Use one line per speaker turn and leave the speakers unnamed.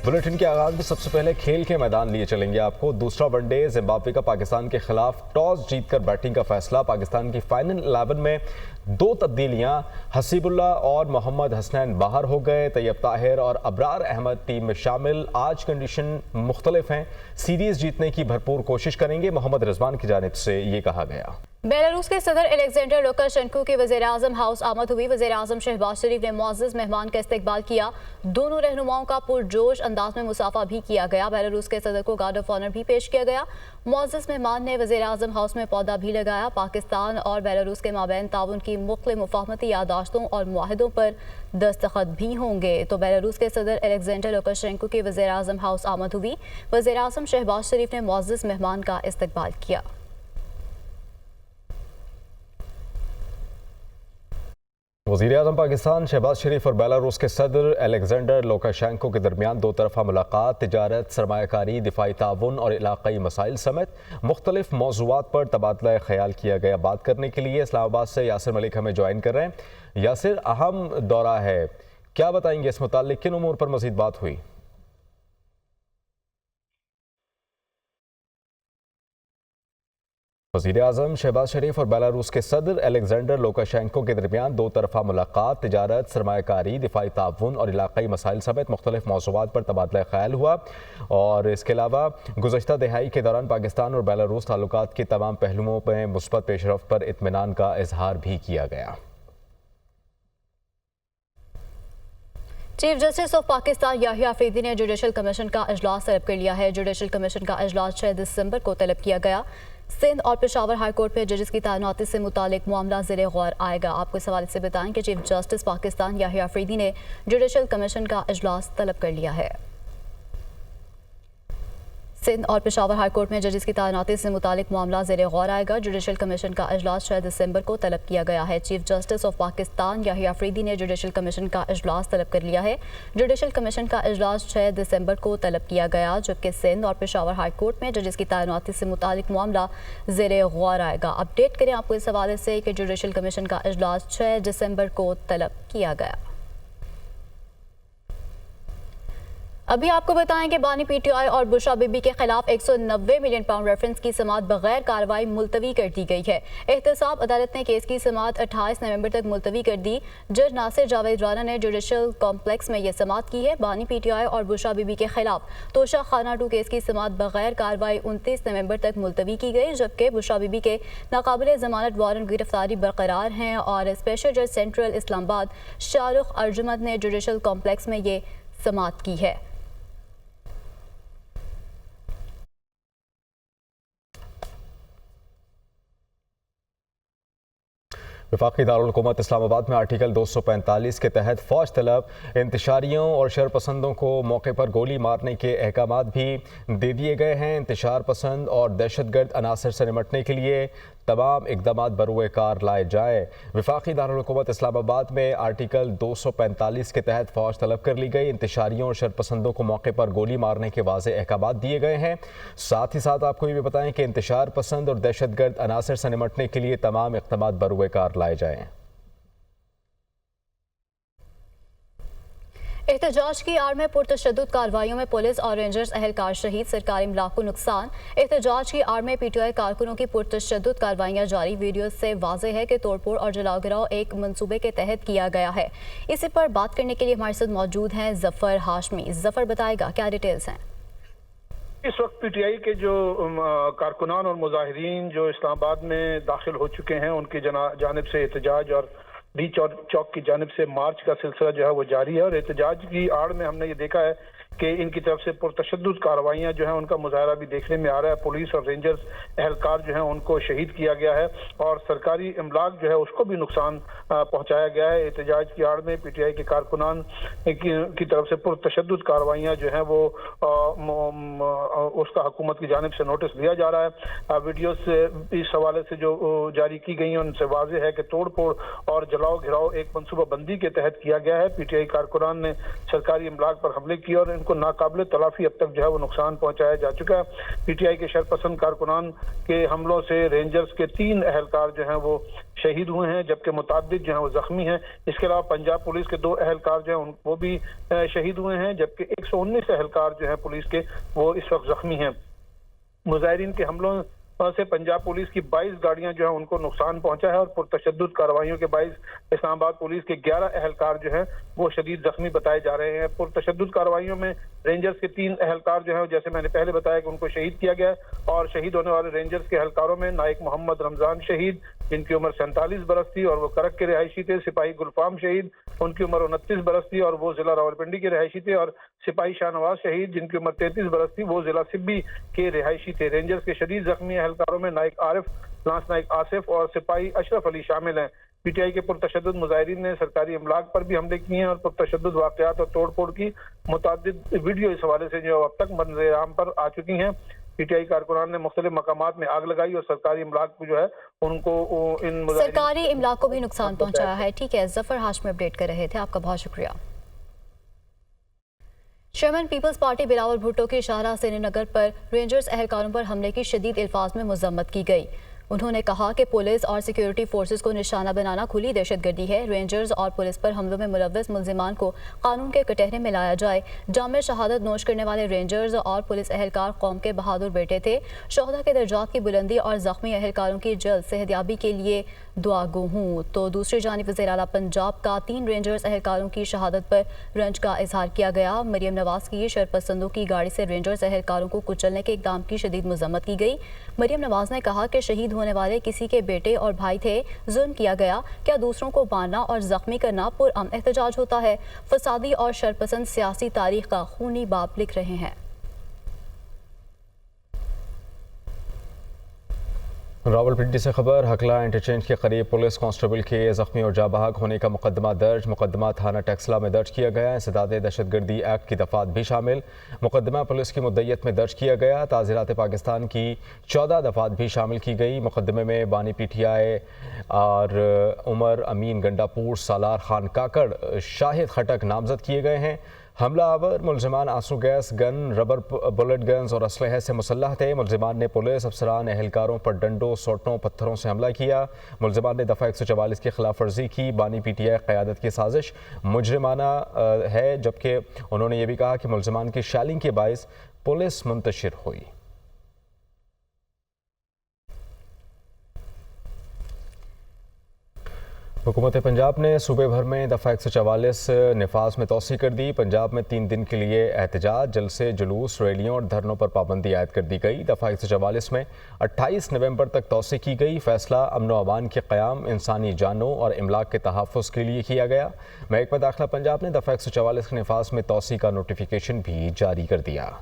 Bulletin के आगाज में सबसे पहले खेल के मैदान लिए चलेंगे आपको। दूसरा वनडे जिम्बाब्वे का पाकिस्तान के खिलाफ टॉस जीतकर बैटिंग का फैसला। पाकिस्तान की फाइनल 11 में 2 तब्दीलियां, हसीबुल्ला और मोहम्मद हसनैन बाहर हो गए। तैयब ताहिर और अबरार अहमद टीम में शामिल। आज कंडीशन मुख्तलिफ हैं, सीरीज जीतने की भरपूर कोशिश करेंगे, मोहम्मद रिजवान की जानिब से ये कहा गया।
बेलारूस के सदर अलेक्जेंडर लुकाशेंको की वज़ीर-ए-आज़म हाउस आमद हुई। वज़ीर-ए-आज़म शहबाज शरीफ ने मुअज़्ज़ज़ मेहमान का इस्तकबाल किया। दोनों रहनुमाओं का पुरजोश अंदाज में मुसाफा भी किया गया। बेलारूस के सदर को गार्ड ऑफ ऑनर भी पेश किया गया। मुअज़्ज़ज़ मेहमान ने वज़ीर-ए-आज़म हाउस में पौधा भी लगाया। पाकिस्तान और बेलारूस के माबैन ताउन की मुख्तलिफ मुफाहमती यादाश्तों और मुआहदों पर दस्तखत भी होंगे। तो बेलारूस के सदर अलेक्जेंडर लुकाशेंको की वज़ीर-ए-आज़म हाउस आमद हुई। वज़ीर-ए-आज़म शहबाज शरीफ ने मुअज़्ज़ज़ मेहमान का इस्तकबाल किया।
वज़ीर-ए-आज़म पाकिस्तान शहबाज शरीफ और बेलारूस के सदर अलेक्जेंडर लुकाशेंको के दरमियान 2 तरफ़ा मुलाकात, तिजारत, सरमायाकारी, दिफाई ताउन और इलाक़ाई मसाइल समेत मुख्तलिफ मौज़ूआत पर तबादला ख्याल किया गया। बात करने के लिए इस्लामाबाद से यासिर मलिक हमें ज्वाइन कर रहे हैं। यासिर, अहम दौरा है, क्या बताएंगे इस मुताल्लिक़, किन उमूर पर मज़ीद बात हुई? वज़ीर-ए-आज़म शहबाज शरीफ और बेलारूस के सदर अलेक्जेंडर लुकाशेंको के दरमियान 2 तरफ़ा मुलाकात, तिजारत, सरमायाकारी, दिफाई ताउन और इलाक़ाई मसाइल समेत मुख्तलिफ मौज़ूआत पर तबादला ख्याल हुआ। और इसके अलावा गुज़श्ता दिहाई के दौरान पाकिस्तान और बेलारूस ताल्लुकात के तमाम पहलुओं में मुस्बत पेशरफ्त पर इत्मीनान का इजहार भी किया गया।
Chief justice of Pakistan Yahya Afridi ने जुडिशल कमीशन का इजलास तलब कर लिया है। जुडिशल कमीशन का इजलास 6 दिसंबर को तलब किया गया। सिंध और पेशावर हाई कोर्ट में जजेस की तैनाती से मुतालिक मामला ज़ेरे गौर आएगा। आपको इस हवाले से बताएं कि चीफ जस्टिस पाकिस्तान याहिया अफरीदी ने जुडिशल कमीशन का इजलास तलब कर लिया है। सिंध और पेशावर हाई कोर्ट में जजेस की तैनाती से मुतालिक मामला ज़ेरे गौर आएगा। जुडिशल कमीशन का इजलास 6 दिसंबर को तलब किया गया है। Chief justice of Pakistan Yahya Afridi ने जुडिशल कमीशन का इजलास तलब कर लिया है। जुडिशल कमीशन का इजलास 6 दिसंबर को तलब किया गया, जबकि सिंध और पेशावर हाई कोर्ट में जजेस की तैनाती से मुतालिक मामला ज़ेरे गौर आएगा। अपडेट करें आपको इस हवाले से कि जुडिशल कमीशन का इजलास 6 दिसंबर को तलब किया गया। अभी आपको बताएं कि बानी पीटीआई और बुशरा बीबी के खिलाफ 190 मिलियन पाउंड रेफरेंस की समाअत बगैर कार्रवाई मुलतवी कर दी गई है। एहतसाब अदालत ने केस की समाअत 28 नवंबर तक मुलतवी कर दी। जज नासिर जावेद राना ने जुडिशल कॉम्प्लेक्स में यह समाअत की है। बानी पीटीआई और बुशरा बीबी के खिलाफ तोशा खाना 2 केस की समाअत बगैर कार्रवाई 29 नवंबर तक मुलतवी की गई, जबकि बुशरा बीबी के नाकाबिल जमानत वारंट गिरफ्तारी बरकरार हैं। और स्पेशल जज सेंट्रल इस्लामाबाद शाहरुख अर्जुमंद ने जुडिशल कॉम्प्लेक्स में ये समाअत की है।
वफाकी दारुल हुकूमत इस्लामाबाद में आर्टिकल 245 के तहत फ़ौज तलब इंतशारियों और शरपसंदों को मौके पर गोली मारने के अहकामात भी दे दिए गए हैं। इंतशार पसंद और दहशतगर्द अनासर से निपटने के लिए तमाम इक़दामात बरूए कार लाए जाएँ। वफाकी दारुल हुकूमत इस्लामाबाद में आर्टिकल 245 के तहत फ़ौज तलब कर ली गई। इंतशारियों और शरपसंदों को मौके पर गोली मारने के वाज़ेह अहकामात दिए गए हैं। साथ ही साथ आपको ये भी बताएं कि इंतशार पसंद और दहशतगर्द अनासर से निपटने के लिए तमाम इक़दामात बरूए कार लाए जाएँ।
एहतजाज की आड़ में पुरतशद्दुद कार्रवाइयों में पुलिस और रेंजर्स अहलकार शहीद, सरकारी इमलाक को नुकसान। एहतजाज की आड़ में पीटीआई कारकुनों की पुरतशद्दुद कार्रवाइयां जारी। वीडियो से वाज़ेह है कि तोड़फोड़ और जलाओ गिराव एक मंसूबे के तहत किया गया है। इसी पर बात करने के लिए हमारे साथ मौजूद हैं जफर हाशमी। जफर, बताएगा क्या डिटेल्स हैं?
इस वक्त पीटीआई के जो कारकुनान और मुजाहिरीन जो इस्लामाबाद में दाखिल हो चुके हैं, उनकी जानिब से एहतजाज और डी चौक की जानिब से मार्च का सिलसिला जो है वो जारी है। और एहतजाज की आड़ में हमने ये देखा है कि इनकी तरफ से पुरतशद्दुद कार्रवाइयाँ जो है उनका मुजाहरा भी देखने में आ रहा है। पुलिस और रेंजर्स एहलकार जो है उनको शहीद किया गया है और सरकारी इमलाक जो है उसको भी नुकसान पहुंचाया गया है। एहतजाज की आड़ में पीटीआई के कारकुनान की तरफ से पुरतशद्दुद कार्रवाइयाँ जो हैं वो उसका हुकूमत की जानिब से नोटिस दिया जा रहा है। वीडियो से इस हवाले से जो जारी की गई हैं उनसे वाज़ेह है कि तोड़ फोड़ और जलाओ घिराव एक मनसूबा बंदी के तहत किया गया है। पीटीआई कारकुनान ने सरकारी इमलाक पर हमले किए और उनको नाकाबिले तलाफी अब तक जो है वो नुकसान पहुंचाया जा चुका है। पीटीआई के शरपसंद कारकुनान के हमलों से रेंजर्स के 3 एहलकार जो हैं वो शहीद हुए हैं, जबकि मुताबिद जो है वो जख्मी हैं। इसके अलावा पंजाब पुलिस के 2 एहलकार जो हैं वो भी शहीद हुए हैं, जबकि 119 एहलकार जो हैं पुलिस के वो इस वक्त जख्मी हैं। मुजाहिरीन के हमलों से पंजाब पुलिस की 22 गाड़ियां जो है उनको नुकसान पहुंचा है और पुरतशद्दुद कार्रवाइयों के बाइस इस्लामाबाद पुलिस के 11 एहलकार जो हैं वो शदीद जख्मी बताए जा रहे हैं। पुरतशद्दुद कार्रवाइयों में रेंजर्स के 3 एहलकार जो हैं, जैसे मैंने पहले बताया कि उनको शहीद किया गया और शहीद होने वाले रेंजर्स के एहलकारों में नायक मोहम्मद रमजान शहीद, जिनकी उम्र 47 बरस थी और वो करक के रिहायशी थे। सिपाही गुलफाम शहीद, उनकी उम्र 29 बरस थी और वो जिला रावलपिंडी के रिहायशी थे। और सिपाही शाहनवाज शहीद, जिनकी उम्र 33 बरस थी, वो जिला सिब्बी के रिहायशी थे। रेंजर्स के शदीद जख्मी एहलकारों में नायक आरिफ, लांस नायक आसिफ और सिपाही अशरफ अली शामिल हैं। पीटीआई के पुरतशद्दुद मुजाहिरीन ने सरकारी इमलाक पर भी हमले किए हैं और पुरतशद्दुद वाकयात और तोड़फोड़ की मुतादिद वीडियो इस हवाले से जो अब तक मंजर-ए-आम पर आ चुकी हैं। पीटीआई कारकुनान ने मुख्तलिफ मकामात में आग लगाई और सरकारी इमलाक को जो है उनको इन
सरकारी इमलाक को भी नुकसान पहुंचाया है। ठीक है, जफर हाशमी अपडेट कर रहे थे, आपका बहुत शुक्रिया। Chairman peoples party Bilawal Bhutto की शाहरा श्रीनगर पर रेंजर्स एहलकारों पर हमले की शदीद अल्फाज में मजम्मत की गई। उन्होंने कहा कि पुलिस और सिक्योरिटी फोर्सेस को निशाना बनाना खुली दहशतगर्दी है। रेंजर्स और पुलिस पर हमलों में मुलव्वस मुल्जिमान को कानून के कटहरे में लाया जाए। जाम शहादत नोश करने वाले रेंजर्स और पुलिस एहलकार कौम के बहादुर बेटे थे। शोहदा के दर्जात की बुलंदी और जख्मी एहलकारों की जल्द सेहतयाबी के लिए दुआ गो हूँ। तो दूसरी जानिब वज़ीर आला पंजाब का 3 रेंजर्स एहलकारों की शहादत पर रंज का इजहार किया गया। मरियम नवाज की शरपसंदों की गाड़ी से रेंजर्स एहलकारों को कुचलने के इकदाम की शदीद मजम्मत की गई। मरियम नवाज ने कहा कि शहीद होने वाले किसी के बेटे और भाई थे, जुल्म किया गया। क्या दूसरों को मारना और जख्मी करना पुरअमन एहतजाज होता है? फसादी और शरपसंद सियासी तारीख का खूनी बाब लिख रहे हैं।
रावलपिंडी से खबर, हकला इंटरचेंज के करीब पुलिस कांस्टेबल के जख्मी और जाबहाक होने का मुकदमा दर्ज। मुकदमा थाना टेक्सला में दर्ज किया गया। इंसदाद दहशतगर्दी एक्ट की दफात भी शामिल। मुकदमा पुलिस की मुद्दयत में दर्ज किया गया। ताज़ीरात पाकिस्तान की 14 दफात भी शामिल की गई। मुकदमे में बानी पीटीआई और उमर अमीन गंडापुर, सालार खान काकड़, शाहिद खटक नामजद किए गए हैं। हमला आवर मुलजिमान आंसू gas gun, rubber bullet guns और असलहे से मुसल्लह थे। मुलजिमान ने पुलिस अफसरान एहलकारों पर डंडों, सोटों, पत्थरों से हमला किया। मुलजिमान ने दफ़ा 144 की खिलाफ वर्जी की। बानी पीटीआई क़यादत की साजिश मुजरिमाना है, जबकि उन्होंने ये भी कहा कि मुलजिमान की शैलिंग के बाइस पुलिस मुंतशिर हुई। हुकूमत पंजाब ने सूबे भर में दफ़ा 144 नफाज में तोसी कर दी। पंजाब में 3 दिन के लिए एहतजाज, जलसे, जुलूस, रैलियों और धरनों पर पाबंदी आयद कर दी गई। दफ़ा 144 में 28 नवंबर तक तोसी की गई। फैसला अमन व अमान के क़याम, इंसानी जानों और इमलाक के तहफ़्फ़ुज़ के लिए किया गया। महकमा दाखिला पंजाब ने दफ़ा 144 के नफाज में तोसी का नोटिफिकेशन भी जारी कर दिया।